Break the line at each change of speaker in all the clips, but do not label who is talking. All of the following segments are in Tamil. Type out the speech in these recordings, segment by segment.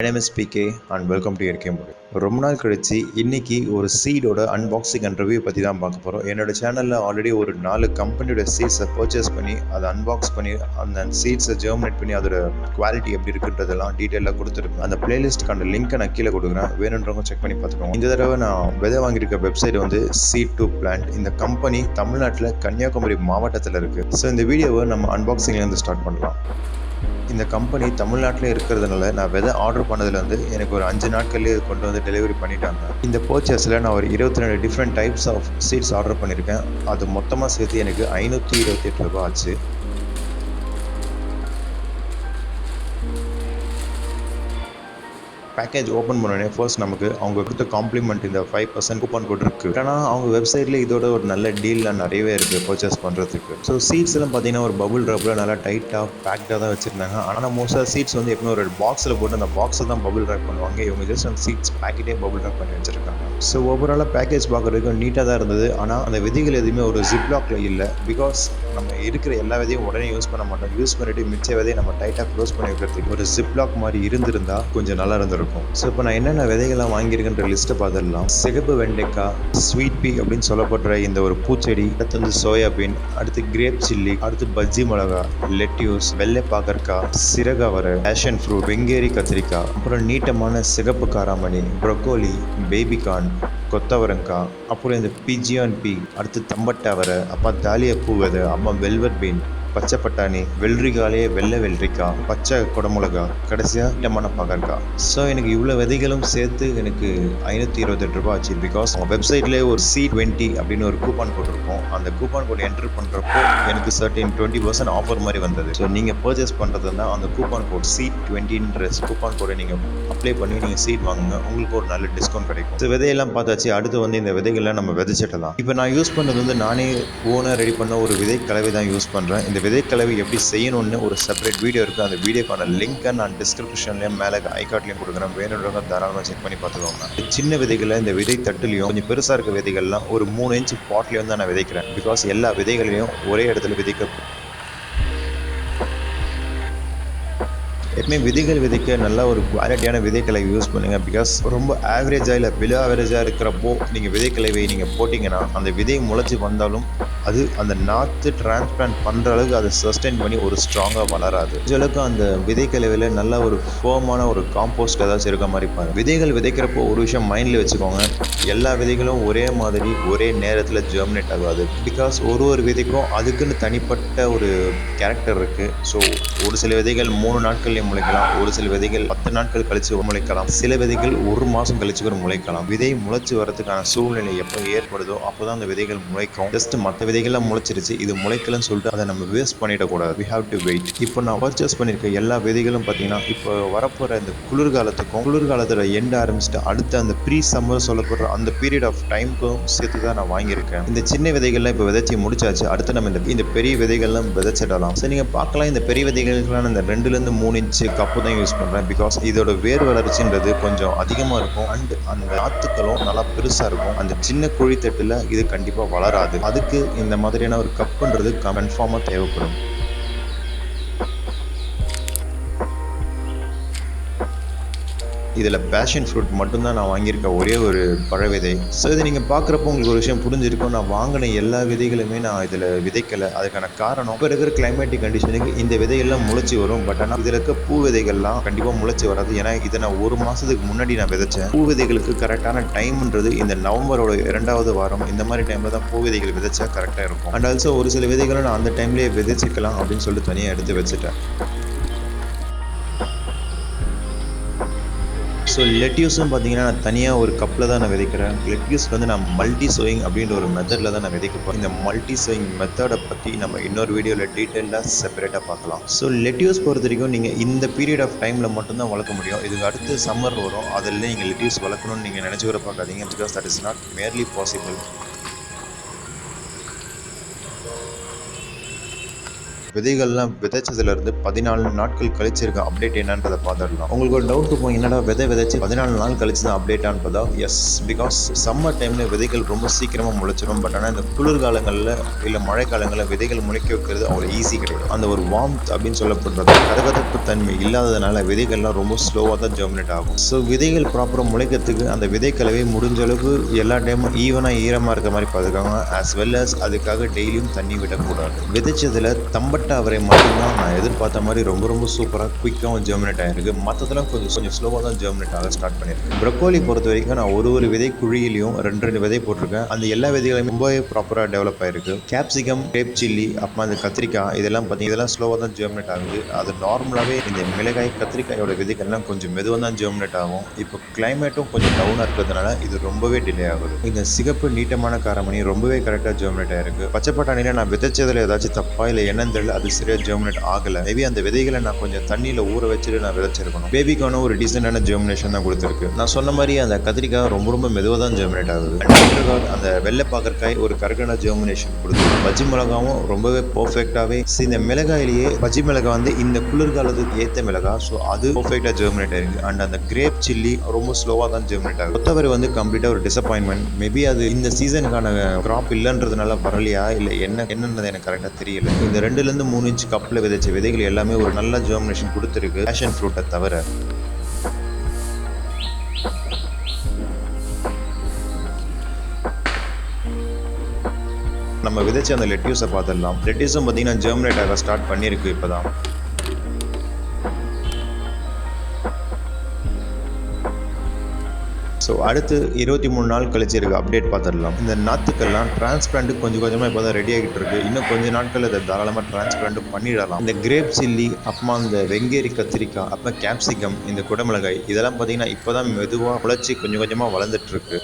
My name is PK and welcome to your Mori. ரொம்ப நாள் கழிச்சு இன்னைக்கு ஒரு சீடோட அன்பாக்சிங் அண்ட் ரிவ்யூ பற்றி தான் பார்க்க போகிறோம். என்னோட சேனலில் ஆல்ரெடி ஒரு 4 கம்பெனியோட சீட்ஸை பர்ச்சேஸ் பண்ணி அதை அன்பாக்ஸ் பண்ணி அந்த சீட்ஸை ஜெர்மினேட் பண்ணி அதோட குவாலிட்டி எப்படி இருக்குன்றதெல்லாம் டீட்டெயிலாக கொடுத்துருக்கேன். அந்த பிளேலிஸ்ட்டுக்கான லிங்க்கை நான் கீழே கொடுக்குறேன், வேணுன்றவங்க செக் பண்ணி பார்த்துக்கோங்க. இந்த தடவை நான் விதை வாங்கியிருக்க வெப்சைட் வந்து Seed2plant. இந்த கம்பெனி தமிழ்நாட்டில் கன்னியாகுமரி மாவட்டத்தில் இருக்குது. ஸோ இந்த வீடியோவை நம்ம அன்பாக்சிங்லேருந்து ஸ்டார்ட் பண்ணலாம். இந்த கம்பெனி தமிழ்நாட்டில் இருக்கிறதுனால நான் விதை ஆர்டர் பண்ணதுலேருந்து எனக்கு ஒரு 5 நாட்கள்லேயே கொண்டு வந்து டெலிவரி பண்ணிட்டாங்க. இந்த பர்ச்சேஸில் நான் ஒரு 22 different types of seeds order பண்ணியிருக்கேன். அது மொத்தமாக சேர்த்து எனக்கு 528 ரூபாய் ஆச்சு. பேக்கேஜ் ஓப்பன் பண்ணோடனே ஃபர்ஸ்ட் நமக்கு அவங்க கொடுத்த காம்ப்ளிமெண்ட் இந்த 5% கூப்பன் கோட் இருக்குது. ஆனால் அவங்க வெப்சைட்டில் இதோட ஒரு நல்ல டீல்லாம் நிறையவே இருக்குது பர்ச்சேஸ் பண்ணுறதுக்கு. ஸோ சீட்ஸ் எல்லாம் பார்த்தீங்கன்னா ஒரு பபுள் ரப்பில் நல்லா டைட்டாக பேக்டாக தான் வச்சுருந்தாங்க. ஆனால் மோஸ்ட்டாக சீட்ஸ் வந்து எப்பவுமே ஒரு பாக்ஸில் போட்டு அந்த பாக்ஸில் தான் பபுள் ரேப் பண்ணுவாங்க. இவங்க ஜஸ்ட் அந்த சீட்ஸ் பேக்கெட்டே பபுள் ரேப் பண்ணி வச்சுருக்காங்க. ஸோ ஓவராலாக பேக்கேஜ் பார்க்குறதுக்கு நீட்டாக தான் இருந்தது. ஆனால் அந்த விதைகள் எதுவுமே ஒரு ஜிப்லாக்ல இல்லை. பிகாஸ் நம்ம இருக்கிற எல்லா விதையும் உடனே யூஸ் பண்ண மாட்டோம். யூஸ் பண்ணிட்டு மிச்ச விதையை நம்ம டைட்டாக க்ளோஸ் பண்ணி வைக்கிறதுக்கு ஒரு ஜிப்லாக் மாதிரி இருந்திருந்தால் கொஞ்சம் நல்லா இருந்திருக்கும். ஸோ இப்போ நான் என்னென்ன விதைகள்லாம் வாங்கியிருக்கேன்ற லிஸ்ட்டை பார்த்துடலாம். சிகப்பு வெண்டைக்காய், ஸ்வீட் பீ அப்படின்னு சொல்லப்படுற இந்த ஒரு பூச்செடி, அடுத்து வந்து சோயாபீன், அடுத்து கிரேப் சில்லி, அடுத்து பஜ்ஜி மிளகா, லெட்யூஸ், வெள்ளை பாகற்காய், சிறகவரை, பேஷன் ஃப்ரூட், வெங்கேரி கத்திரிக்காய், அப்புறம் நீட்டமான சிகப்பு காராமணி, ப்ரொக்கோலி, பேபிகார்ன், கொத்தவரங்காய், அப்புறம் இந்த பிஜியான் பீ, அடுத்து தம்பட்டாவரை, அப்புறம் தாலியா பூ விதை, அப்புறம் வெல்வெட் பீன், பச்சை பட்டாணி, வெள்ளரிக்காலே வெள்ளை வெள்ளரிக்காய், பச்சை குடமிளகா, கடைசியாக நீட்டமான பாகற்காய். ஸோ எனக்கு இவ்வளோ விதைகளும் சேர்த்து எனக்கு 528 ரூபாய் ஆச்சு. பிகாஸ் அவங்க வெப்சைட்லேயே ஒரு Seed20 அப்படின்னு ஒரு கூப்பான் கோட் இருக்கும். அந்த கூப்பான் கோட் என்டர் பண்ணுறப்போ எனக்கு 20% ஆஃபர் மாதிரி வந்தது. ஸோ நீங்கள் பர்ச்சேஸ் பண்ணுறதுனா அந்த கூப்பான் கோட் Seed20ன்ற கூப்பான் கோடை நீங்கள் அப்ளை பண்ணி நீங்கள் சீட் வாங்குங்க, உங்களுக்கு ஒரு நல்ல டிஸ்கவுண்ட் கிடைக்கும். ஸோ விதையெல்லாம் பார்த்தாச்சு. அடுத்து வந்து இந்த விதைகள்லாம் நம்ம விதைச்சிடலாம். இப்போ நான் யூஸ் பண்ணுறது வந்து நானே ஓனாக ரெடி பண்ண ஒரு விதை கலவை தான் யூஸ் பண்ணுறேன். இந்த விதைக்கலவை எப்படி செய்யணும்னு ஒரு செப்பரேட் வீடியோ இருக்குது. அந்த வீடியோக்கான லிங்க்கை நான் டிஸ்கிரிப்ஷன்லேயும் மேலே ஐகார்ட்லேயும் கொடுக்குறேன். வேணுன்றவங்க தாராளமாக செக் பண்ணி பார்த்துக்கோங்க. சின்ன விதைகளை இந்த விதை தட்டுலையும் கொஞ்சம் பெருசாக இருக்க விதைகள்லாம் ஒரு 3 இன்ச் பாட்லேயும் தான் நான் விதைக்கிறேன். பிகாஸ் எல்லா விதைகளையும் ஒரே இடத்துல விதைக்க எப்பவுமே விதைகள் விதைக்க நல்ல ஒரு குவாலிட்டியான விதைக்கலை யூஸ் பண்ணுங்கள். பிகாஸ் ரொம்ப ஆவரேஜாக இல்லை பிலோ ஆவரேஜாக இருக்கிறப்போ நீங்கள் விதைக்கலைவை நீங்கள் போட்டிங்கன்னா அந்த விதை முளைச்சி வந்தாலும் அது அந்த நாற்று டிரான்ஸ்பிளான்ட் பண்ணுற அளவுக்கு அதை சஸ்டெயின் பண்ணி ஒரு ஸ்ட்ராங்காக வளராது. அளவுக்கு அந்த விதைக்கலைவில் நல்ல ஒரு ஃபேமான ஒரு காம்போஸ்ட் ஏதாச்சும் இருக்க மாதிரி பாருங்கள். விதைகள் விதைக்கிறப்போ ஒரு விஷயம் மைண்டில் வச்சுக்கோங்க, எல்லா விதைகளும் ஒரே மாதிரி ஒரே நேரத்தில் ஜெர்மினேட் ஆகாது. பிகாஸ் ஒரு விதைக்கும் அதுக்குன்னு தனிப்பட்ட ஒரு கேரக்டர் இருக்குது. ஸோ ஒரு சில விதைகள் 3 நாட்கள்லேயே முளைக்கலாம், ஒரு சில விதைகள் 10 நாட்கள் கழிச்சு முளைக்கலாம், சில விதைகள் 1 மாதம் கழிச்சு கூட முளைக்கலாம். விதை முளைச்சி வரதுக்கான சூழ்நிலை எப்போ ஏற்படுதோ அப்போ தான் அந்த விதைகள் முளைக்கும். ஜஸ்ட் மற்ற விதைகள்லாம் முளைச்சிருச்சு இது முளைக்கலன்னு சொல்லிட்டு அதை நம்ம வேஸ்ட் பண்ணிடக்கூடாது. we have to wait. இப்போ நான் பர்ச்சேஸ் பண்ணியிருக்க எல்லா விதைகளும் பார்த்தீங்கன்னா இப்போ வரப்போகிற இந்த குளிர்காலத்தோட எண்ட் ஆரம்பிச்சுட்டு அடுத்த அந்த ப்ரீ சம்மர் சொல்லப்படுற அந்த பீரியட் ஆஃப் டைமுக்கும் சேர்த்து தான் நான் வாங்கியிருக்கேன். இந்த சின்ன விதைகள்லாம் இப்போ விதைச்சி முடிச்சாச்சு. அடுத்து நம்ம இந்த பெரிய விதைகள்லாம் விதைச்சிடலாம். ஸோ நீங்கள் பார்க்கலாம், இந்த பெரிய விதைகளுக்கெல்லாம் இந்த 2 to 3 இன்ச்சு கப்பு தான் யூஸ் பண்ணுறேன். பிகாஸ் இதோட வேர் வளர்ச்சின்றது கொஞ்சம் அதிகமாக இருக்கும் அண்ட் அந்த நாற்றுக்களும் நல்லா பெருசாக இருக்கும். அந்த சின்ன குழித்தட்டில் இது கண்டிப்பாக வளராது. அதுக்கு இந்த மாதிரியான ஒரு கப்புன்றது கன்ஃபார்மாக தேவைப்படும். இதில் பேஷன் ஃப்ரூட் மட்டும்தான் நான் வாங்கியிருக்க ஒரே ஒரு பழ விதை. ஸோ இதை நீங்கள் பார்க்குறப்போ உங்களுக்கு ஒரு விஷயம் புரிஞ்சிருக்கும், நான் வாங்கின எல்லா விதைகளுமே நான் இதில் விதைக்கலை. அதுக்கான காரணம் இப்போ இருக்கிற கிளைமேட்டிக் கண்டிஷனுக்கு இந்த விதைகள்லாம் முளைச்சி வரும். பட் ஆனால் இதில் இருக்க பூ விதைகள்லாம் கண்டிப்பாக முளைச்சி வராது. ஏன்னா இதை நான் 1 மாதத்துக்கு முன்னாடி நான் விதைச்சேன். பூ விதைகளுக்கு கரெக்டான டைம்ன்றது இந்த நவம்பரோட 2வது வாரம் இந்த மாதிரி டைமில் தான் பூ விதைகள் விதைச்சா கரெக்டாக இருக்கும். அண்ட் ஆல்சோ ஒரு சில விதைகளும் நான் அந்த டைம்லேயே விதைச்சிக்கலாம் அப்படின்னு சொல்லிட்டு தனியாக எடுத்து வச்சுட்டேன். ஸோ லெட்யூஸும் பார்த்தீங்கன்னா நான் தனியாக ஒரு கப்பில் தான் நான் விதைக்கிறேன். லெட்யூஸ் வந்து நான் மல்டி சோயிங் அப்படின்ற ஒரு மெத்தடில் தான் நான் விதைக்க போகிறேன். இந்த மல்டி சோயிங் மெத்தடை பற்றி நம்ம இன்னொரு வீடியோவில் டீட்டெயிலாக செப்பரேட்டாக பார்க்கலாம். ஸோ லெட்யூஸ் பொறுத்த வரைக்கும் நீங்கள் இந்த பீரியட் ஆஃப் டைமில் மட்டும்தான் வளர்க்க முடியும். இதுக்கு அடுத்து சம்மர் வரும், அதில் நீங்கள் லெட்யூஸ் வளர்க்கணும்னு நீங்கள் நினச்சி கூட பார்க்காதீங்க. Because that is not merely possible. விதைகள்லாம் விதைச்சதுலேருந்து 14 நாட்கள் கழிச்சு இருக்க அப்டேட் என்னன்றதை பார்த்துடலாம். உங்களுக்கு ஒரு டவுட் இருக்கும், என்னடா விதை விதைச்சு 14 நாள் கழிச்சு தான் அப்டேட்டான்னு பார்த்தா எஸ், பிகாஸ் சம்மர் டைமில் விதைகள் ரொம்ப சீக்கிரமாக முளைச்சிடும். பட் ஆனால் இந்த குளிர்காலங்களில் இல்லை மழை காலங்களில் விதைகள் முளைக்க வைக்கிறது அவ்வளோ ஈஸி கிடையாது. அந்த ஒரு வார்ம்த் அப்படின்னு சொல்லப்படுறது கதகதப்பு தன்மை இல்லாததுனால விதைகள்லாம் ரொம்ப ஸ்லோவாக தான் ஜெர்மினேட் ஆகும். ஸோ விதைகள் ப்ராப்பராக முளைக்கிறதுக்கு அந்த விதை கலவை முடிஞ்ச அளவுக்கு எல்லா டைமும் ஈவனாக ஈரமாக இருக்க மாதிரி பார்த்துக்காங்க. ஆஸ் வெல் அஸ் அதுக்காக டெய்லியும் தண்ணி விடக்கூடாது. விதைச்சதில் தம்பட்ட அவரை மட்டும்தான் நான் எதிர்பார்த்த மாதிரி ரொம்ப ரொம்ப சூப்பராக குயிக்காகவும் ஜெர்மினேட் ஆகிருக்கு. மற்றதெல்லாம் கொஞ்சம் ஸ்லோவாக தான் ஜெர்மினேட் ஆக ஸ்டார்ட் பண்ணியிருக்கேன். ப்ரொக்கோலி பொறுத்த வரைக்கும் நான் ஒரு விதை குழியிலையும் 2 விதை போட்டிருக்கேன். அந்த எல்லா விதைகளையும் ரொம்பவே ப்ராப்பராக டெவலப் ஆகிருக்கு. கேப்சிகம், கிரேப் சில்லி, அப்புறம் அந்த கத்திரிக்காய் இதெல்லாம் பார்த்தீங்கன்னா இதெல்லாம் ஸ்லோவாக தான் ஜெர்மினேட் ஆகுது. அது நார்மலாகவே இந்த மிளகாய் கத்திரிக்காயோட விதைகள்லாம் கொஞ்சம் மெதுவாக தான் ஜெர்மினேட் ஆகும். இப்போ கிளைமேட்டும் கொஞ்சம் டவுனாக இருக்கிறதுனால இது ரொம்பவே டிலே ஆகுது. இந்த சிகப்பு நீட்டமான காரமணி ரொம்பவே கரெக்டாக ஜெர்மினேட் ஆகிருக்கு. பச்சை பட்டாணியில் நான் விதைச்சதில் ஏதாச்சும் தப்பா இல்லை என்னன்னு தெரியல, அது சரியாக ஜெர்மினேட் ஆகலை. மேபி அந்த விதைகளை நான் கொஞ்சம் தண்ணியில் ஊற வச்சுட்டு நான் விதைச்சிருக்கணும். பேபிக்கான ஒரு டீசெண்டான ஜெர்மினேஷன் தான் கொடுத்துருக்கு. நான் சொன்ன மாதிரி அந்த கத்திரிக்காய் ரொம்ப மெதுவாக தான் ஜெர்மினேட் ஆகுது. அந்த வெள்ளை பாகற்காய் ஒரு கரெக்டான ஜெர்மினேஷன் கொடுத்துருக்கு. பஜ்ஜி மிளகாவும் ரொம்பவே பர்ஃபெக்டாகவே இந்த மிளகாயிலேயே பஜ்ஜி மிளகாய் வந்து இந்த குளிர்காலத்துக்கு ஏற்ற மிளகாய். ஸோ அது பர்ஃபெக்டாக ஜெர்மினேட் ஆயிருக்கு. அண்ட் அந்த கிரேப் சில்லி ரொம்ப ஸ்லோவாக தான் ஜெர்மினேட் ஆகுது. கொத்தவரை வந்து கம்ப்ளீட்டாக ஒரு டிசப்பாயின்மெண்ட். மேபி அது இந்த சீசனுக்கான கிராப் இல்லைன்றதுனால வரலையா இல்லை என்னன்றது எனக்கு கரெக்டாக தெரியல. இந்த 2லேருந்து 3 இன்ச் கப்பில் விதைச்ச விதைகள் எல்லாமே ஒரு நல்ல ஜெர்மினேஷன் கொடுத்துருக்கு, பேஷன் ஃப்ரூட்டை தவிர. நம்ம விதைச்ச அந்த லெட்யூஸை பார்த்துடலாம். லெட்யூஸும் பார்த்தீங்கன்னா ஜெர்மினேட் ஆக ஸ்டார்ட் பண்ணியிருக்கு இப்போதான். ஸோ அடுத்து 23 நாள் கழிச்சு இருக்க அப்டேட் பார்த்துடலாம். இந்த நாற்றுக்கெல்லாம் டிரான்ஸ்பிளான்ட்டு கொஞ்சம் கொஞ்சமாக இப்போ தான் ரெடி ஆகிட்டு இருக்கு. இன்னும் கொஞ்சம் நாட்கள் இதை தாராளமாக டிரான்ஸ்பிளான்ட் பண்ணிடலாம். இந்த கிரேப் சில்லி, அப்புறமா இந்த வெங்கேரி கத்திரிக்காய், அப்புறம் கேப்சிகம், இந்த குடமிளகாய் இதெல்லாம் பார்த்தீங்கன்னா இப்போ தான் மெதுவாக முளைச்சி கொஞ்சம் கொஞ்சமாக வளர்ந்துட்டு இருக்கு.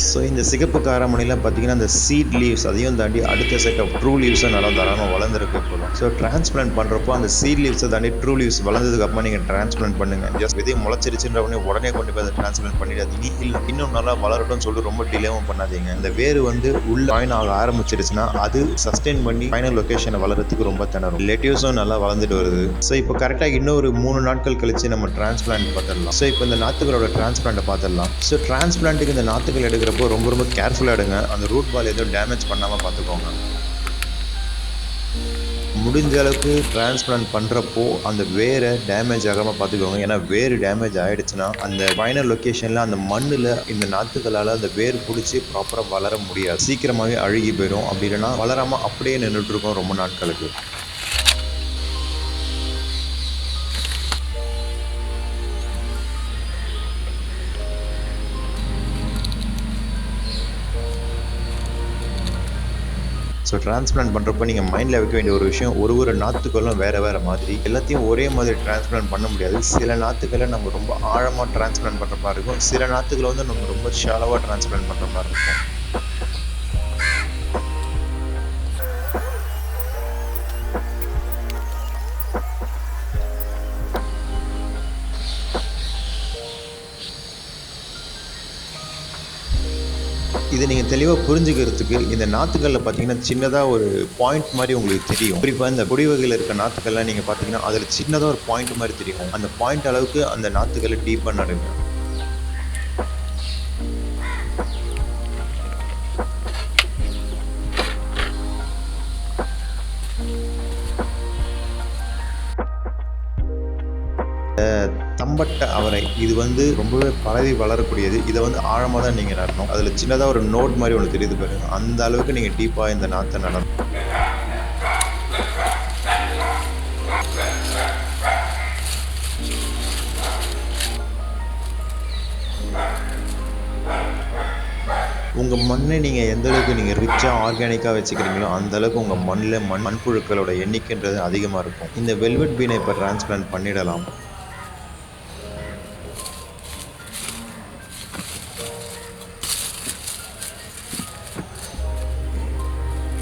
ஸோ இந்த சிகப்பு காரமணிலாம் பார்த்தீங்கன்னா அந்த சீட் லீவ்ஸ் அதையும் தாண்டி அடுத்த செட் ஆஃப் ட்ரூ லீவ்ஸை நல்லா தாராளமாக வளர்ந்துருக்கு இப்போலாம். ஸோ டிரான்ஸ்பிளான்ட் பண்ணுறப்போ அந்த சீட் லீவ்ஸை தாண்டி ட்ரூ லீவ்ஸ் வளர்ந்ததுக்கு அப்புறமா நீங்கள் டிரான்ஸ்பிளான்ட் பண்ணுங்கள். ஜஸ்ட் விதை முளைச்சிருச்சுன்ற உடனே கொண்டு போய் அதை டிரான்ஸ்பிளான்ட் பண்ணிடாதீங்க. இல்லை இன்னும் நல்லா வளரட்டும்னு சொல்லிட்டு ரொம்ப டிலேவும் பண்ணாதீங்க. இந்த வேறு வந்து உள்ள ஜாயின் ஆக ஆரம்பிச்சிருச்சுன்னா அது சஸ்டெயின் பண்ணி ஃபைனல் லொக்கேஷனை வளர்கிறதுக்கு ரொம்ப திணறும். லெட்யூஸும் நல்லா வளர்ந்துட்டு வருது. ஸோ இப்போ கரெக்டாக இன்னொரு 3 நாட்கள் கழிச்சு நம்ம டிரான்ஸ்பிளான்ட் பார்த்துடலாம். ஸோ இப்போ இந்த நாற்றுகளோட டிரான்ஸ்பிளான்ட்டை பார்த்துடலாம். ஸோ டிரான்ஸ்பிளான்ட்டுக்கு இந்த நாற்றுகள் எடுக்கிறப்போ ரொம்ப கேர்ஃபுல்லாக எடுங்க. அந்த ரூட் பால் எதுவும் டேமேஜ் பண்ணாமல் பார்த்துக்கோங்க. முடிஞ்ச அளவுக்கு டிரான்ஸ்பிளான்ட் பண்ணுறப்போ அந்த வேரை டேமேஜ் ஆகாமல் பார்த்துக்கோங்க. ஏன்னா வேறு டேமேஜ் ஆகிடுச்சுன்னா அந்த ஃபைனல் லொக்கேஷனில் அந்த மண்ணில் இந்த நாற்றுகளால் அந்த வேர் பிடிச்சி ப்ராப்பராக வளர முடியாது, சீக்கிரமாகவே அழுகி போயிடும். அப்படி இல்லைன்னா வளராமல் அப்படியே நின்றுட்டுருக்கோம் ரொம்ப நாட்களுக்கு. ஸோ டிரான்ஸ்பிளான்ட் பண்ணுறப்ப நீங்கள் மைண்டில் வைக்க வேண்டிய ஒரு விஷயம், ஒரு நாற்றுகளும் வேறு மாதிரி, எல்லாத்தையும் ஒரே மாதிரி டிரான்ஸ்பிளான்ட் பண்ண முடியாது. சில நாற்றுகளை நம்ம ரொம்ப ஆழமாக டிரான்ஸ்பிளான்ட் பண்ணுற மாதிரி இருக்கும், சில நாற்றுகளை வந்து நம்ம ரொம்ப ஷாலோவாக டிரான்ஸ்பிளான்ட் பண்ணுற மாதிரி இருக்கும். இதை நீங்கள் தெளிவாக புரிஞ்சுக்கிறதுக்கு இந்த நாற்றுகளில் பார்த்தீங்கன்னா சின்னதாக ஒரு பாயிண்ட் மாதிரி உங்களுக்கு தெரியும். குறிப்பாக இந்த கொடி வகையில் இருக்க நாற்றுக்கள்லாம் நீங்கள் பார்த்தீங்கன்னா அதில் சின்னதாக ஒரு பாயிண்ட் மாதிரி தெரியும். அந்த பாயிண்ட் அளவுக்கு அந்த நாற்றுகளை டீப்பாக நடுங்க. தம்பட்ட அவரை இது வந்து ரொம்பவே பரவி வளரக்கூடியது. இதை வந்து ஆழமாக தான் நீங்கள் நடணும். அதில் சின்னதாக ஒரு நோட் மாதிரி ஒன்று தெரியுது பாருங்க, அந்த அளவுக்கு நீங்கள் டீப்பாக இந்த நாற்றை நடணும். உங்கள் மண்ணை நீங்கள் எந்த அளவுக்கு நீங்கள் ரிச்சாக ஆர்கானிக்காக வச்சுக்கிறீங்களோ அந்த அளவுக்கு உங்கள் மண்ணில் மண்புழுக்களோட எண்ணிக்கைன்றது அதிகமாக இருக்கும். இந்த வெல்வெட் பீனை இப்போ டிரான்ஸ்பிளான்ட் பண்ணிடலாம்.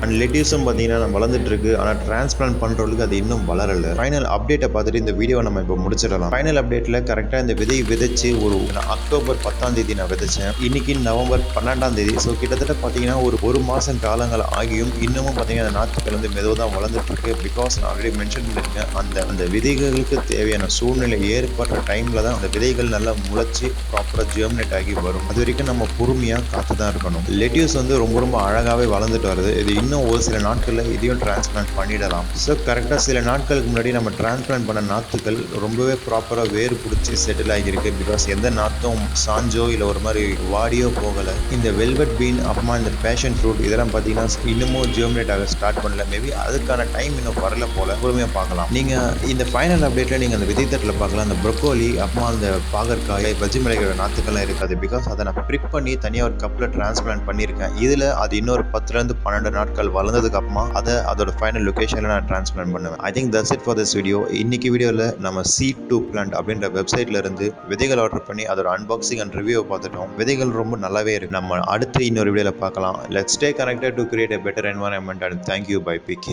அண்ட் லெட்யூஸும் பார்த்தீங்கன்னா நம்ம வளர்ந்துட்டு இருக்கு. ஆனால் டிரான்ஸ்பிளான்ட் பண்ணுறதுக்கு அது இன்னும் வளரல. ஃபைனல் அப்டேட்டை பார்த்துட்டு இந்த வீடியோவை நம்ம இப்போ முடிச்சிடலாம். ஃபைனல் அப்டேட்டில் கரெக்டாக இந்த விதையை விதைச்சு ஒரு அக்டோபர் 10ஆம் தேதி நான் விதைச்சேன். இன்னைக்கு நவம்பர் 12ஆம் தேதி. ஸோ கிட்டத்தட்ட பார்த்தீங்கன்னா ஒரு மாதம் காலங்கள் ஆகியும் இன்னமும் பார்த்தீங்கன்னா அந்த நாற்றுக்கள் வந்து மெதுவாக தான் வளர்ந்துட்டு இருக்கு. பிகாஸ் நான் ஆல்ரெடி மென்ஷன் பண்ணியிருக்கேன், அந்த விதைகளுக்கு தேவையான சூழ்நிலை ஏற்படுற டைமில் தான் அந்த விதைகள் நல்லா முளைச்சி ப்ராப்பராக ஜெர்மினேட் ஆகி வரும். அது வரைக்கும் நம்ம பொறுமையாக காத்து தான் இருக்கணும். லெட்யூஸ் வந்து ரொம்ப ரொம்ப அழகாகவே வளர்ந்துட்டு வருது. இது இன்னும் ஒரு சில நாட்களில் இதையும் டிரான்ஸ்பிளான்ட் பண்ணிடலாம். ஸோ கரெக்டாக சில நாட்களுக்கு முன்னாடி நம்ம டிரான்ஸ்பிளான்ட் பண்ண நாற்றுகள் ரொம்பவே ப்ராப்பராக வேர் பிடிச்சி செட்டில் ஆகியிருக்கு. பிகாஸ் எந்த நாற்றும் சாஞ்சோ இல்லை ஒரு மாதிரி வாடியோ போகலை. இந்த வெல்வெட் பீன் அப்புறமா இந்த பேஷன் ஃப்ரூட் இதெல்லாம் பார்த்தீங்கன்னா இன்னமும் ஜெர்மினேட் ஆக ஸ்டார்ட் பண்ணல. மேபி அதுக்கான டைம் இன்னும் வரல போல. பொறுமையாக பார்க்கலாம். நீங்கள் இந்த ஃபைனல் அப்டேட்டில் நீங்கள் அந்த விதைத்தட்டில் பார்க்கலாம். அந்த ப்ரொக்கோலி அப்புறமா அந்த பாகற்காய் பஜ்ஜி மிளகாயோட நாற்றுக்கள்லாம் இருக்காது. பிகாஸ் அதை நான் ப்ரிப் பண்ணி தனியாக ஒரு கப்பில் டிரான்ஸ்பிளான்ட் பண்ணியிருக்கேன். இதில் அது இன்னொரு 10லேருந்து 12 நாட்கள் வளர்ந்ததுக்கு அப்புறமா அதோட ஃபைனல் லொகேஷனில் நான் டிரான்ஸ்பிளான்ட் பண்ணுவேன். I think that's it for this video. இன்னைக்கு வீடியோவில் நம்ம Seed2plant அப்படின்ற வெப்சைட்ல இருந்து விதைகள் ஆர்டர் பண்ணி அதோட அன்பாக்சிங் அண்ட் ரிவ்யூ பார்த்துட்டோம். விதைகள் ரொம்ப நல்லாவே இருக்கு. நம்ம அடுத்து இன்னொரு வீடியோவில் பார்க்கலாம். Let's stay connected to create a better environment and thank you by PK.